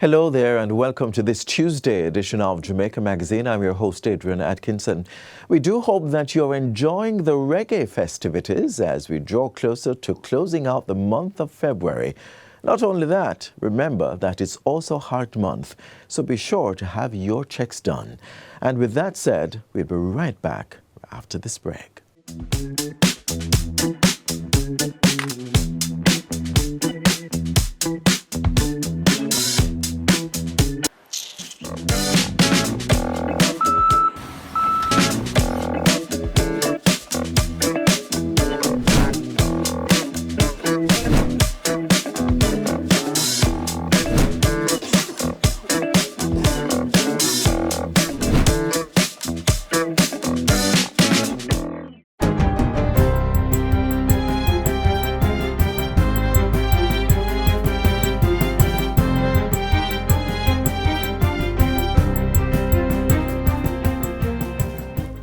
Hello there and welcome to this Tuesday edition of Jamaica Magazine. I'm your host, Adrian Atkinson. We do hope that you're enjoying the reggae festivities as we draw closer to closing out the month of February. Not only that, remember that it's also Heart Month, so be sure to have your checks done. And with that said, we'll be right back after this break.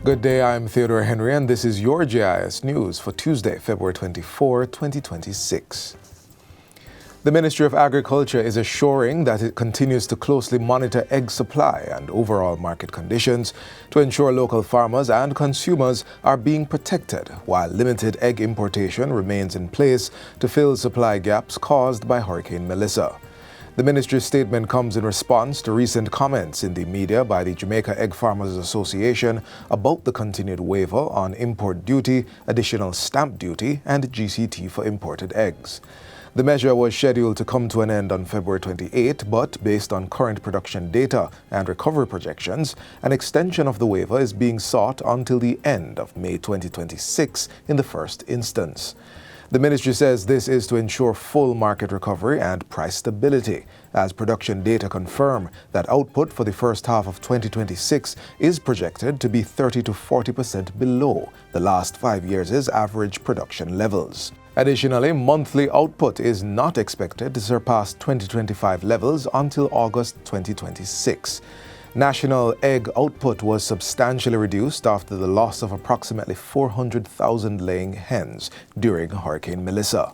Good day, I'm Theodore Henry, and this is your JIS News for Tuesday, February 24, 2026. The Ministry of Agriculture is assuring that it continues to closely monitor egg supply and overall market conditions to ensure local farmers and consumers are being protected while limited egg importation remains in place to fill supply gaps caused by Hurricane Melissa. The ministry's statement comes in response to recent comments in the media by the Jamaica Egg Farmers Association about the continued waiver on import duty, additional stamp duty, and GCT for imported eggs. The measure was scheduled to come to an end on February 28, but based on current production data and recovery projections, an extension of the waiver is being sought until the end of May 2026 in the first instance. The ministry says this is to ensure full market recovery and price stability, as production data confirm that output for the first half of 2026 is projected to be 30 to 40% below the last 5 years' average production levels. Additionally, monthly output is not expected to surpass 2025 levels until August 2026. National egg output was substantially reduced after the loss of approximately 400,000 laying hens during Hurricane Melissa.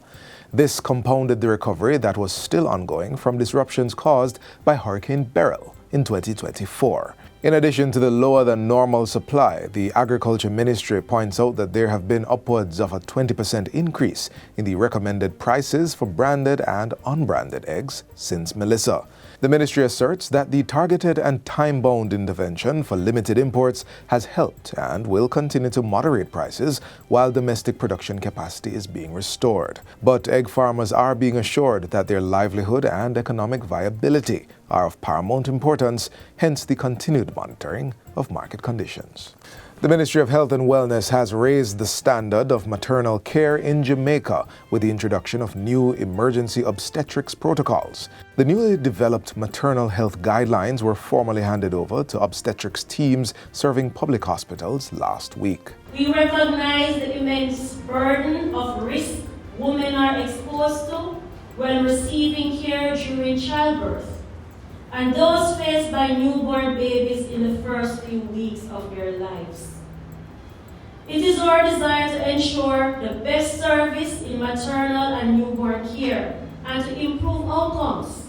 This compounded the recovery that was still ongoing from disruptions caused by Hurricane Beryl in 2024. In addition to the lower than normal supply, the Agriculture Ministry points out that there have been upwards of a 20% increase in the recommended prices for branded and unbranded eggs since Melissa. The ministry asserts that the targeted and time-bound intervention for limited imports has helped and will continue to moderate prices while domestic production capacity is being restored. But egg farmers are being assured that their livelihood and economic viability are of paramount importance, hence the continued monitoring of market conditions. The Ministry of Health and Wellness has raised the standard of maternal care in Jamaica with the introduction of new emergency obstetrics protocols. The newly developed maternal health guidelines were formally handed over to obstetrics teams serving public hospitals last week. We recognize the immense burden of risk women are exposed to when receiving care during childbirth, and those faced by newborn babies in the first few weeks of their lives. It is our desire to ensure the best service in maternal and newborn care and to improve outcomes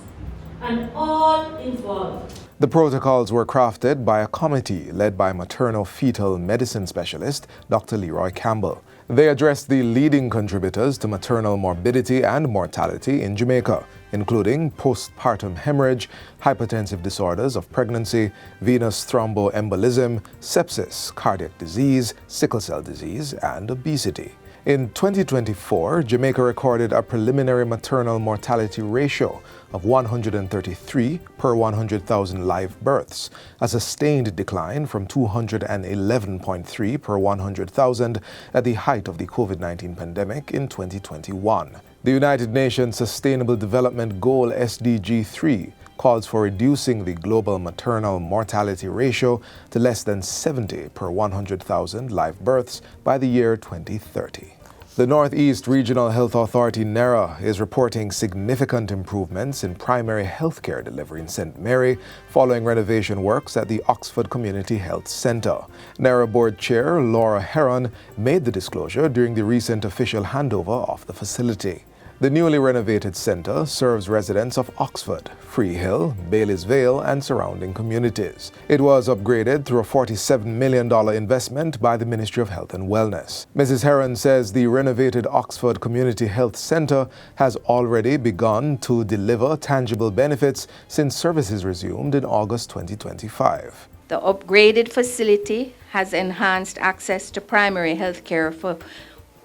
and all involved. The protocols were crafted by a committee led by maternal-fetal medicine specialist Dr. Leroy Campbell. They addressed the leading contributors to maternal morbidity and mortality in Jamaica, including postpartum hemorrhage, hypertensive disorders of pregnancy, venous thromboembolism, sepsis, cardiac disease, sickle cell disease, and obesity. In 2024, Jamaica recorded a preliminary maternal mortality ratio of 133 per 100,000 live births, a sustained decline from 211.3 per 100,000 at the height of the COVID-19 pandemic in 2021. The United Nations Sustainable Development Goal SDG 3 calls for reducing the global maternal mortality ratio to less than 70 per 100,000 live births by the year 2030. The Northeast Regional Health Authority, NERA, is reporting significant improvements in primary health care delivery in St. Mary following renovation works at the Oxford Community Health Centre. NERA Board Chair Laura Heron made the disclosure during the recent official handover of the facility. The newly renovated centre serves residents of Oxford, Freehill, Baileysville and surrounding communities. It was upgraded through a $47 million investment by the Ministry of Health and Wellness. Mrs. Heron says the renovated Oxford Community Health Centre has already begun to deliver tangible benefits since services resumed in August 2025. The upgraded facility has enhanced access to primary health care for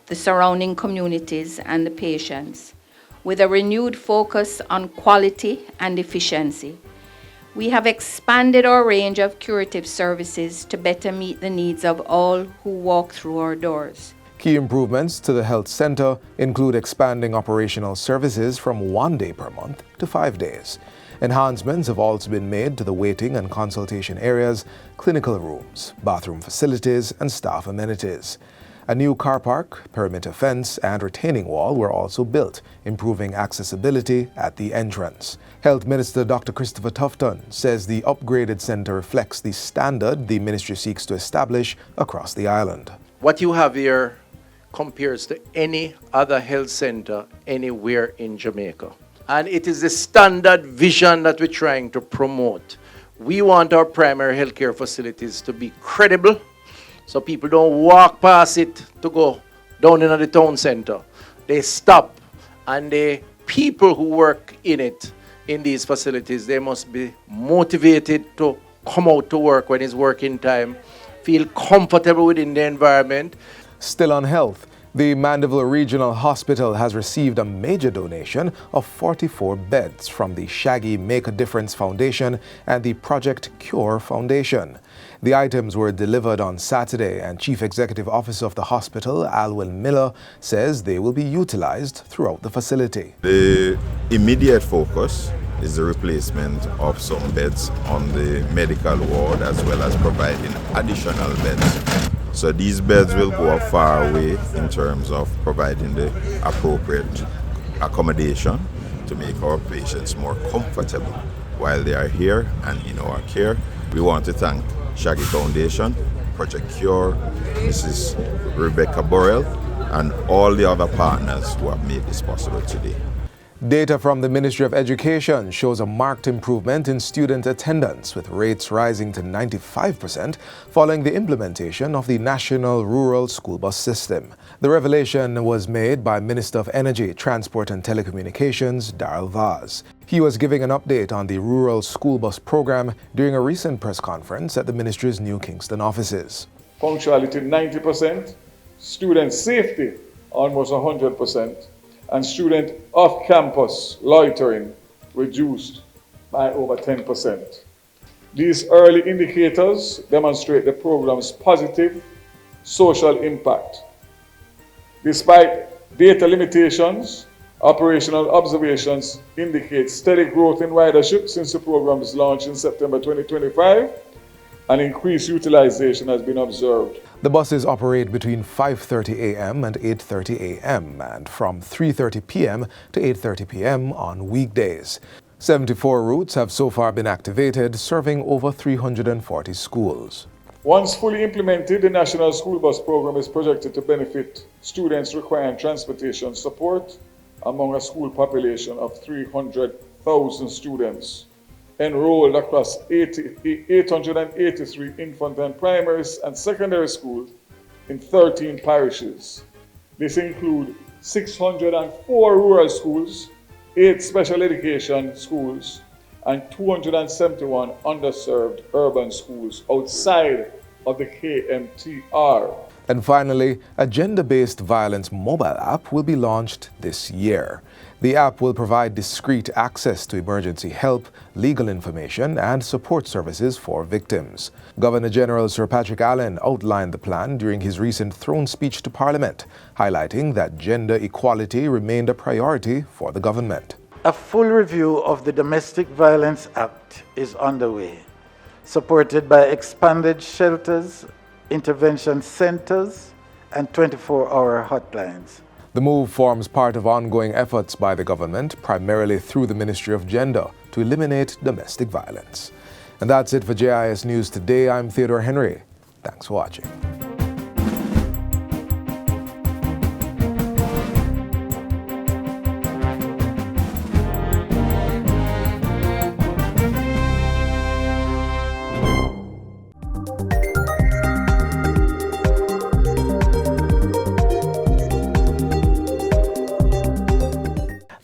the surrounding communities and the patients, with a renewed focus on quality and efficiency. We have expanded our range of curative services to better meet the needs of all who walk through our doors. Key improvements to the health centre include expanding operational services from 1 day per month to 5 days. Enhancements have also been made to the waiting and consultation areas, clinical rooms, bathroom facilities, and staff amenities. A new car park, perimeter fence, and retaining wall were also built, improving accessibility at the entrance. Health Minister Dr. Christopher Tufton says the upgraded centre reflects the standard the ministry seeks to establish across the island. What you have here compares to any other health centre anywhere in Jamaica. And it is the standard vision that we're trying to promote. We want our primary healthcare facilities to be credible, so people don't walk past it to go down into the town centre. They stop, and the people who work in it, in these facilities, they must be motivated to come out to work when it's working time, feel comfortable within the environment. Still on health, the Mandeville Regional Hospital has received a major donation of 44 beds from the Shaggy Make a Difference Foundation and the Project Cure Foundation. The items were delivered on Saturday, and Chief Executive Officer of the hospital, Alwyn Miller, says they will be utilized throughout the facility. The immediate focus is the replacement of some beds on the medical ward, as well as providing additional beds. So these beds will go a far way in terms of providing the appropriate accommodation to make our patients more comfortable while they are here and in our care. We want to thank Shaggy Foundation, Project Cure, Mrs. Rebecca Burrell, and all the other partners who have made this possible today. Data from the Ministry of Education shows a marked improvement in student attendance, with rates rising to 95% following the implementation of the National Rural School Bus System. The revelation was made by Minister of Energy, Transport and Telecommunications, Darrell Vaz. He was giving an update on the Rural School Bus Program during a recent press conference at the ministry's New Kingston offices. Punctuality 90%, student safety almost 100%, and student off-campus loitering reduced by over 10%. These early indicators demonstrate the program's positive social impact. Despite data limitations, operational observations indicate steady growth in ridership since the program's launch in September 2025, and increased utilization has been observed. The buses operate between 5:30 a.m. and 8:30 a.m. and from 3:30 p.m. to 8:30 p.m. on weekdays. 74 routes have so far been activated, serving over 340 schools. Once fully implemented, the National School Bus Program is projected to benefit students requiring transportation support among a school population of 300,000 students enrolled across 883 infant and primary and secondary schools in 13 parishes. This includes 604 rural schools, 8 special education schools, and 271 underserved urban schools outside of the KMTR. And finally, a gender-based violence mobile app will be launched this year. The app will provide discreet access to emergency help, legal information, and support services for victims. Governor General Sir Patrick Allen outlined the plan during his recent throne speech to Parliament, highlighting that gender equality remained a priority for the government. A full review of the Domestic Violence Act is underway, supported by expanded shelters, intervention centers, and 24-hour hotlines. The move forms part of ongoing efforts by the government, primarily through the Ministry of Gender, to eliminate domestic violence. And that's it for JIS News Today. I'm Theodore Henry. Thanks for watching.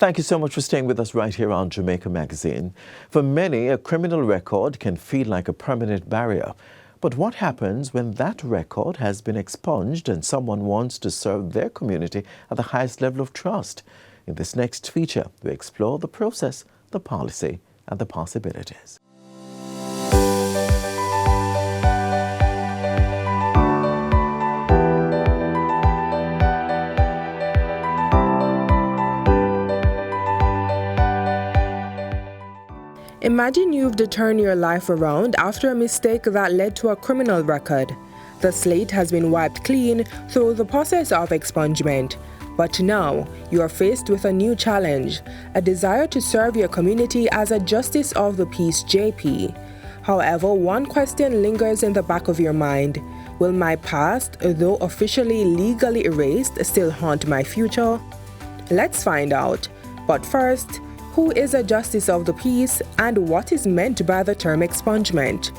Thank you so much for staying with us right here on Jamaica Magazine. For many, a criminal record can feel like a permanent barrier. But what happens when that record has been expunged and someone wants to serve their community at the highest level of trust? In this next feature, we explore the process, the policy, and the possibilities. Imagine you've to turn your life around after a mistake that led to a criminal record. The slate has been wiped clean through the process of expungement. But now, you are faced with a new challenge, a desire to serve your community as a Justice of the Peace JP. However, one question lingers in the back of your mind. Will my past, though officially legally erased, still haunt my future? Let's find out. But first, who is a Justice of the Peace and what is meant by the term expungement?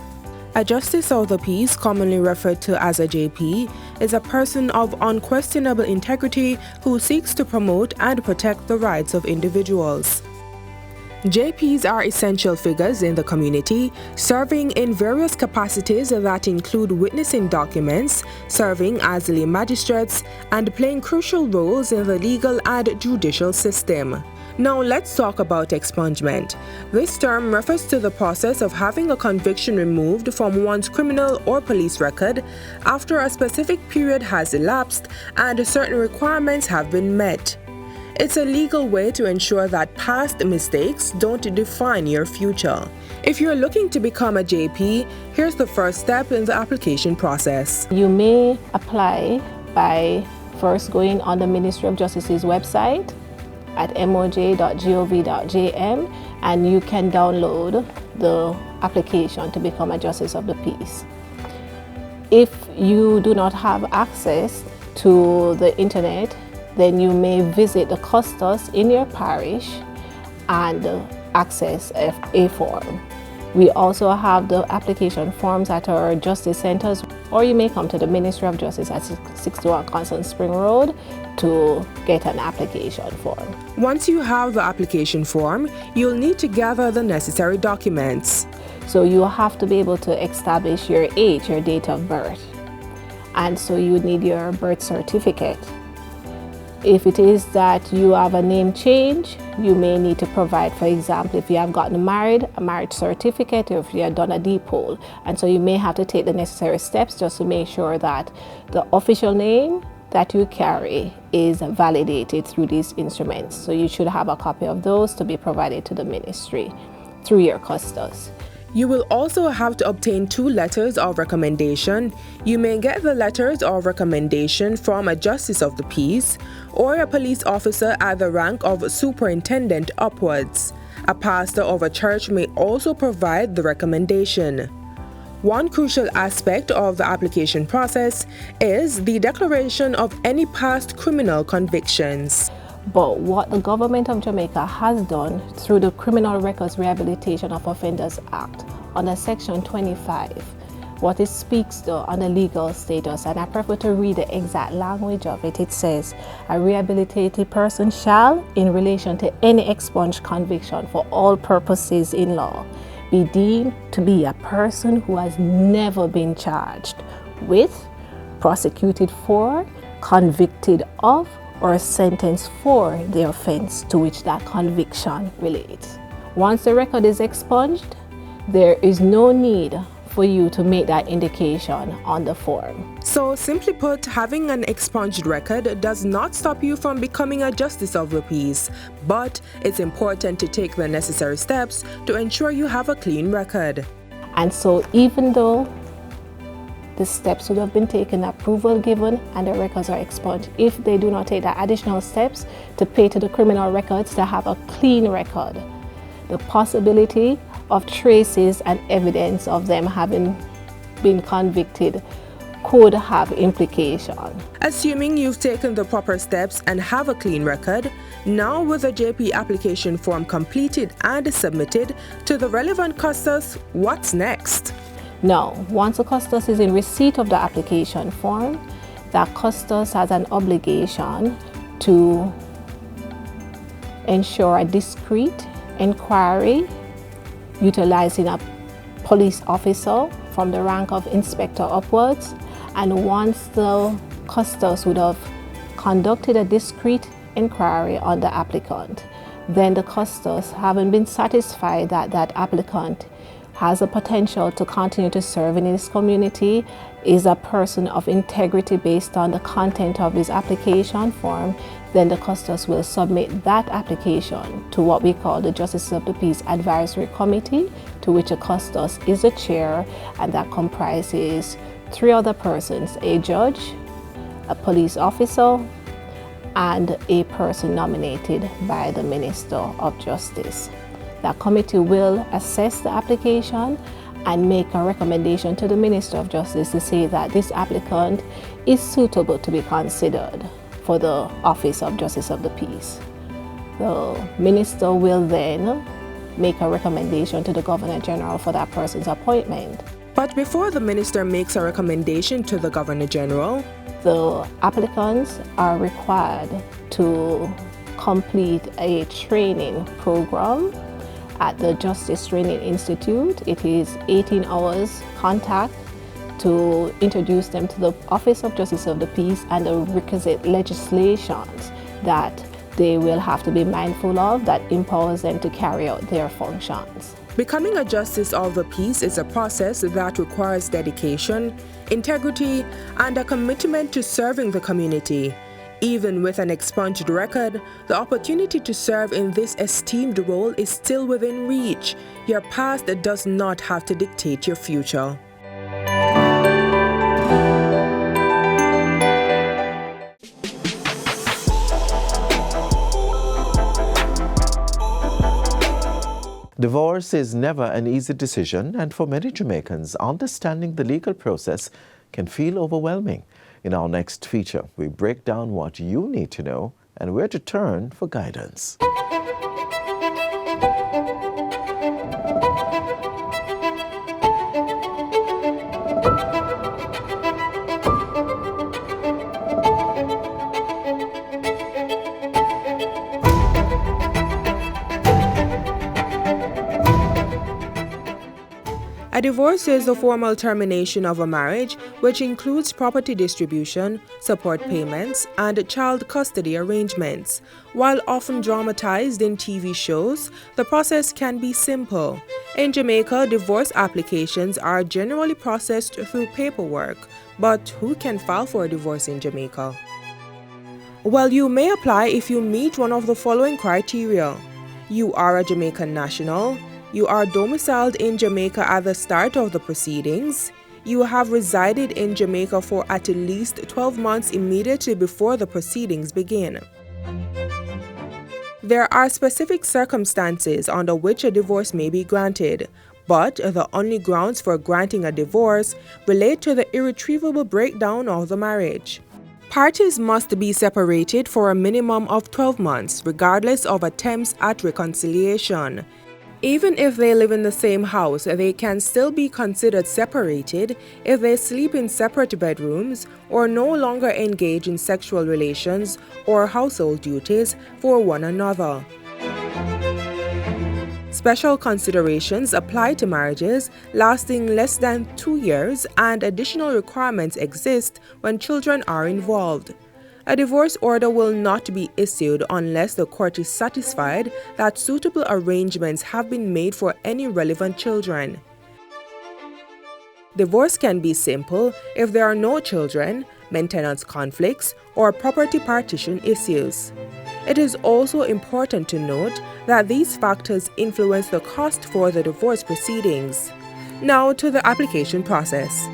A Justice of the Peace, commonly referred to as a JP, is a person of unquestionable integrity who seeks to promote and protect the rights of individuals. JPs are essential figures in the community, serving in various capacities that include witnessing documents, serving as lay magistrates, and playing crucial roles in the legal and judicial system. Now let's talk about expungement. This term refers to the process of having a conviction removed from one's criminal or police record after a specific period has elapsed and certain requirements have been met. It's a legal way to ensure that past mistakes don't define your future. If you're looking to become a JP, here's the first step in the application process. You may apply by first going on the Ministry of Justice's website at moj.gov.jm, and you can download the application to become a Justice of the Peace. If you do not have access to the internet, then you may visit the custos in your parish and access a form. We also have the application forms at our justice centers, or you may come to the Ministry of Justice at 61 Constant Spring Road to get an application form. Once you have the application form, you'll need to gather the necessary documents. So you have to be able to establish your age, your date of birth. And so you need your birth certificate. If it is that you have a name change, you may need to provide, for example, if you have gotten married, a marriage certificate, or if you have done a depol. And so you may have to take the necessary steps just to make sure that the official name that you carry is validated through these instruments. So you should have a copy of those to be provided to the ministry through your custos. You will also have to obtain 2 letters of recommendation. You may get the letters of recommendation from a Justice of the Peace or a police officer at the rank of superintendent upwards. A pastor of a church may also provide the recommendation. One crucial aspect of the application process is the declaration of any past criminal convictions. But what the government of Jamaica has done through the Criminal Records Rehabilitation of Offenders Act under Section 25, what it speaks to on the legal status, and I prefer to read the exact language of it. It says, a rehabilitated person shall, in relation to any expunged conviction for all purposes in law, be deemed to be a person who has never been charged with, prosecuted for, convicted of, or sentenced for the offense to which that conviction relates. Once the record is expunged, there is no need for you to make that indication on the form. So simply put, having an expunged record does not stop you from becoming a Justice of the Peace, but it's important to take the necessary steps to ensure you have a clean record. And so even though the steps would have been taken, approval given, and the records are expunged, if they do not take the additional steps to pay to the criminal records to have a clean record, the possibility of traces and evidence of them having been convicted could have implication. Assuming you've taken the proper steps and have a clean record, now with the JP application form completed and submitted to the relevant custos, what's next? Now, once the custos is in receipt of the application form, that custos has an obligation to ensure a discreet inquiry utilizing a police officer from the rank of inspector upwards, and once the custos would have conducted a discreet inquiry on the applicant, then the custos, having been satisfied that that applicant has a potential to continue to serve in this community, is a person of integrity based on the content of his application form, then the custos will submit that application to what we call the Justice of the Peace Advisory Committee, to which a custos is a chair, and that comprises 3 other persons: a judge, a police officer, and a person nominated by the Minister of Justice. That committee will assess the application and make a recommendation to the Minister of Justice to say that this applicant is suitable to be considered for the office of Justice of the Peace. The Minister will then make a recommendation to the Governor General for that person's appointment. But before the minister makes a recommendation to the Governor General, the applicants are required to complete a training program at the Justice Training Institute. It is 18 hours contact to introduce them to the Office of Justice of the Peace and the requisite legislations that they will have to be mindful of that empowers them to carry out their functions. becoming a Justice of the Peace is a process that requires dedication, integrity, and a commitment to serving the community. Even with an expunged record, the opportunity to serve in this esteemed role is still within reach. Your past does not have to dictate your future. Divorce is never an easy decision, and for many Jamaicans, understanding the legal process can feel overwhelming. In our next feature, we break down what you need to know and where to turn for guidance. A divorce is the formal termination of a marriage, which includes property distribution, support payments, and child custody arrangements. While often dramatized in TV shows, the process can be simple. In Jamaica, divorce applications are generally processed through paperwork. But who can file for a divorce in Jamaica? Well, you may apply if you meet one of the following criteria. You are a Jamaican national. You are domiciled in Jamaica at the start of the proceedings. You have resided in Jamaica for at least 12 months immediately before the proceedings begin. There are specific circumstances under which a divorce may be granted, but the only grounds for granting a divorce relate to the irretrievable breakdown of the marriage. Parties must be separated for a minimum of 12 months, regardless of attempts at reconciliation. Even if they live in the same house, they can still be considered separated if they sleep in separate bedrooms or no longer engage in sexual relations or household duties for one another. Special considerations apply to marriages lasting less than 2 years, and additional requirements exist when children are involved. A divorce order will not be issued unless the court is satisfied that suitable arrangements have been made for any relevant children. Divorce can be simple if there are no children, maintenance conflicts, or property partition issues. It is also important to note that these factors influence the cost for the divorce proceedings. Now to the application process.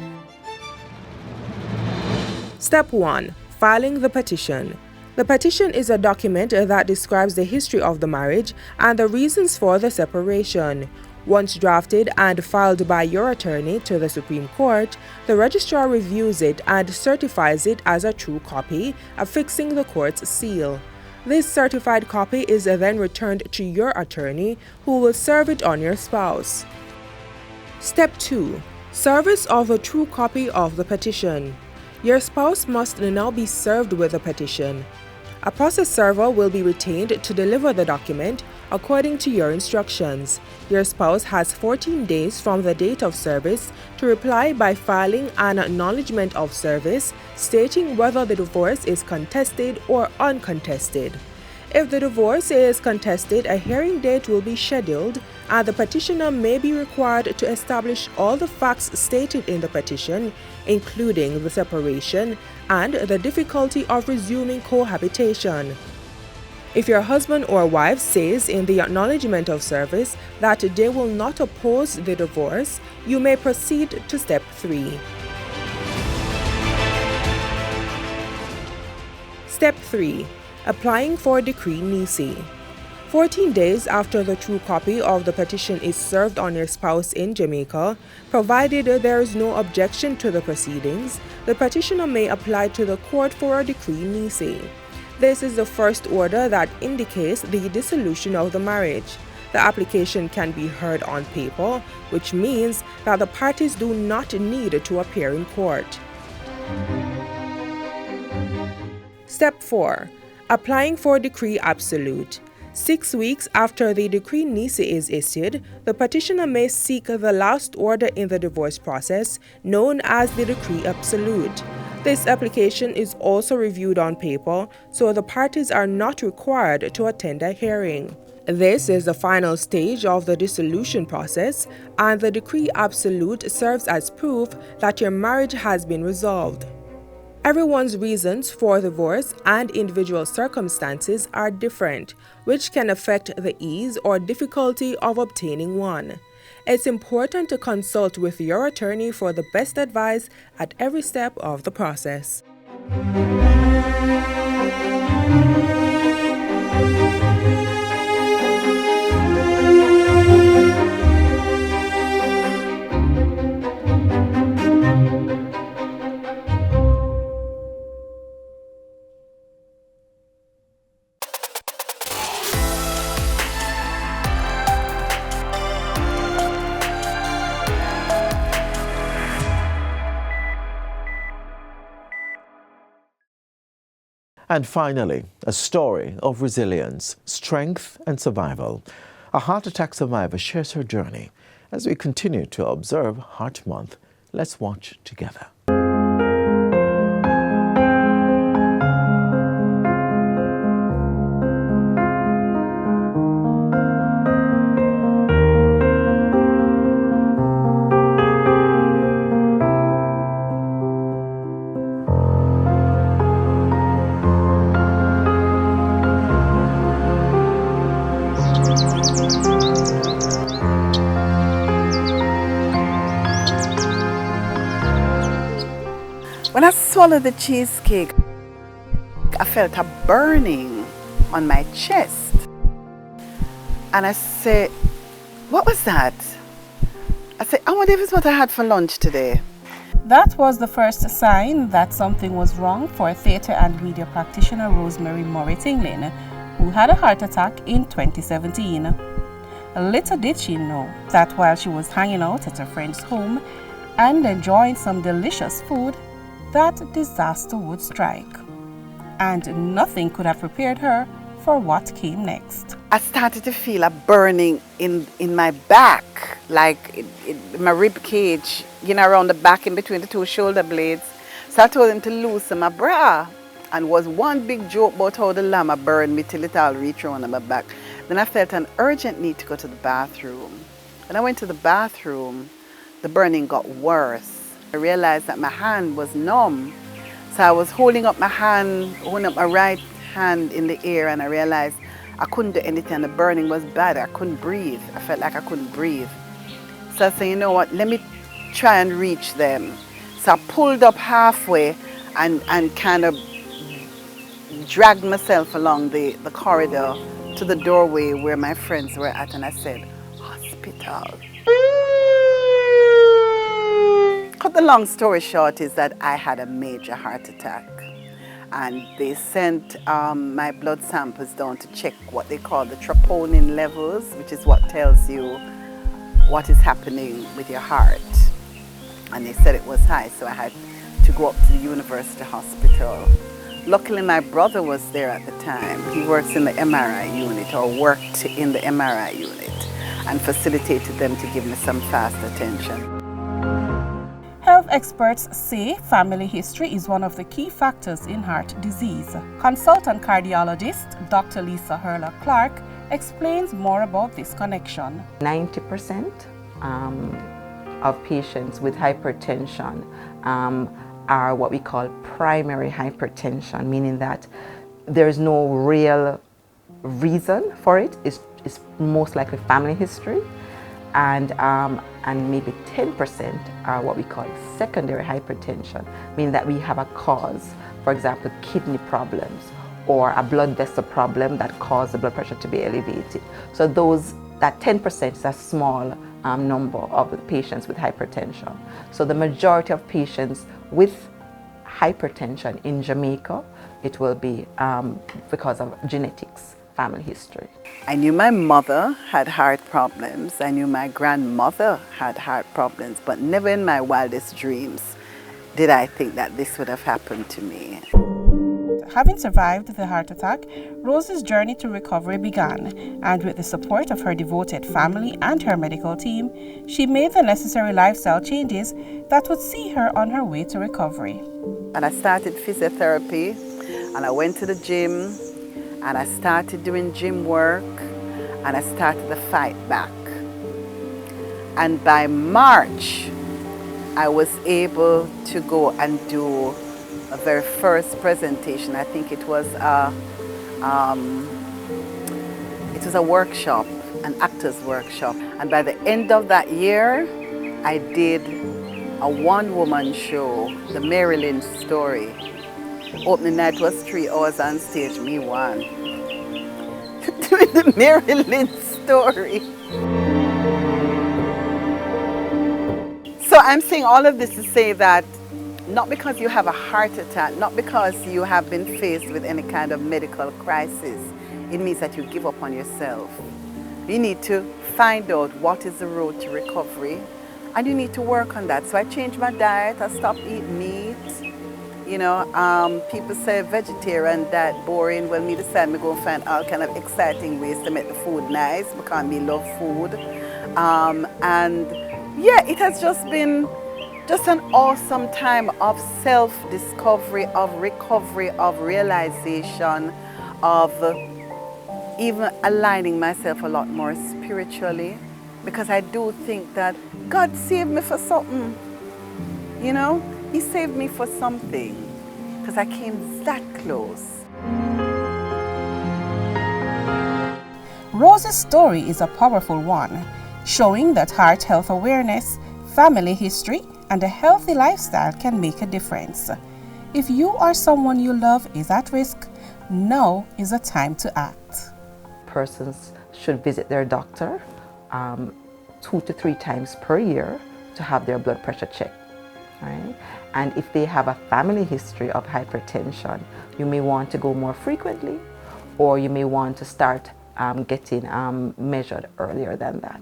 Step 1. Filing the petition. The petition is a document that describes the history of the marriage and the reasons for the separation. Once drafted and filed by your attorney to the Supreme Court, the registrar reviews it and certifies it as a true copy, affixing the court's seal. This certified copy is then returned to your attorney, who will serve it on your spouse. Step 2. Service of a true copy of the petition. Your spouse must now be served with a petition. A process server will be retained to deliver the document according to your instructions. Your spouse has 14 days from the date of service to reply by filing an acknowledgement of service stating whether the divorce is contested or uncontested. If the divorce is contested, a hearing date will be scheduled, and the petitioner may be required to establish all the facts stated in the petition, including the separation and the difficulty of resuming cohabitation. If your husband or wife says in the acknowledgement of service that they will not oppose the divorce, you may proceed to step 3. Step 3. Applying for decree nisi. 14 days after the true copy of the petition is served on your spouse in Jamaica, provided there is no objection to the proceedings, the petitioner may apply to the court for a decree nisi. This is the first order that indicates the dissolution of the marriage. The application can be heard on paper, which means that the parties do not need to appear in court. Step 4. Applying for decree absolute. 6 weeks after the decree nisi is issued, the petitioner may seek the last order in the divorce process, known as the decree absolute. This application is also reviewed on paper, so the parties are not required to attend a hearing. This is the final stage of the dissolution process, and the decree absolute serves as proof that your marriage has been resolved. Everyone's reasons for divorce and individual circumstances are different, which can affect the ease or difficulty of obtaining one. It's important to consult with your attorney for the best advice at every step of the process. And finally, a story of resilience, strength, and survival. A heart attack survivor shares her journey. As we continue to observe Heart Month, let's watch together. When I swallowed the cheesecake, I felt a burning on my chest. And I said, what was that? I said, I wonder if it's what I had for lunch today. That was the first sign that something was wrong for theatre and media practitioner Rosemary Morris-England, who had a heart attack in 2017. Little did she know that while she was hanging out at a friend's home and enjoying some delicious food, that disaster would strike. And nothing could have prepared her for what came next. I started to feel a burning in my back, like in my rib cage, around the back in between the two shoulder blades. So I told him to loosen my bra. And was one big joke about how the llama burned me till it all reached around my back. Then I felt an urgent need to go to the bathroom. When I went to the bathroom, the burning got worse. I realized that my hand was numb. So I was holding up my right hand in the air, and I realized I couldn't do anything. The burning was bad. I couldn't breathe. I felt like I couldn't breathe. So I said, you know what, let me try and reach them. So I pulled up halfway and kind of dragged myself along the corridor to the doorway where my friends were at, and I said, hospital. Cut the long story short is that I had a major heart attack, and they sent my blood samples down to check what they call the troponin levels, which is what tells you what is happening with your heart. And they said it was high, so I had to go up to the university hospital. Luckily, my brother was there at the time. He works in the MRI unit, or worked in the MRI unit, and facilitated them to give me some fast attention. Health experts say family history is one of the key factors in heart disease. Consultant cardiologist Dr. Lisa Hurler-Clark explains more about this connection. 90% of patients with hypertension are what we call primary hypertension, meaning that there is no real reason for it. It's most likely family history. And maybe 10% are what we call secondary hypertension, meaning that we have a cause, for example, kidney problems or a blood vessel problem that caused the blood pressure to be elevated. So that 10% is a small number of patients with hypertension. So the majority of patients with hypertension in Jamaica, it will be because of genetics, family history. I knew my mother had heart problems. I knew my grandmother had heart problems, but never in my wildest dreams did I think that this would have happened to me. Having survived the heart attack, Rose's journey to recovery began, and with the support of her devoted family and her medical team, she made the necessary lifestyle changes that would see her on her way to recovery. And I started physiotherapy, and I went to the gym, and I started doing gym work, and I started the fight back. And by March, I was able to go and do a very first presentation. I think it was a workshop, an actor's workshop. And by the end of that year, I did a one-woman show, The Marilyn Story. Opening night was 3 hours on stage, me won. Doing the Marilyn Story. So I'm saying all of this to say that not because you have a heart attack, not because you have been faced with any kind of medical crisis, it means that you give up on yourself. You need to find out what is the road to recovery, and you need to work on that. So I changed my diet, I stopped eating meat. You know, people say vegetarian diet boring. Well, me decide me go find all kind of exciting ways to make the food nice because me love food. And yeah, it has just been just an awesome time of self-discovery, of recovery, of realization, of even aligning myself a lot more spiritually, because I do think that God saved me for something, you know? He saved me for something, because I came that close. Rose's story is a powerful one, showing that heart health awareness, family history, and a healthy lifestyle can make a difference. If you or someone you love is at risk, now is the time to act. Persons should visit their doctor 2 to 3 times per year to have their blood pressure checked. Right? And if they have a family history of hypertension, you may want to go more frequently, or you may want to start getting measured earlier than that.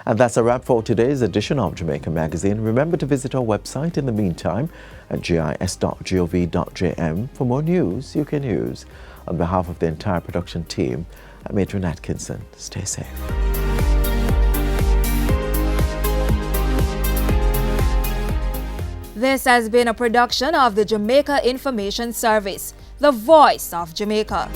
And that's a wrap for today's edition of Jamaica Magazine. Remember to visit our website in the meantime at jis.gov.jm for more news you can use. On behalf of the entire production team, I'm Adrian Atkinson. Stay safe. This has been a production of the Jamaica Information Service, the voice of Jamaica.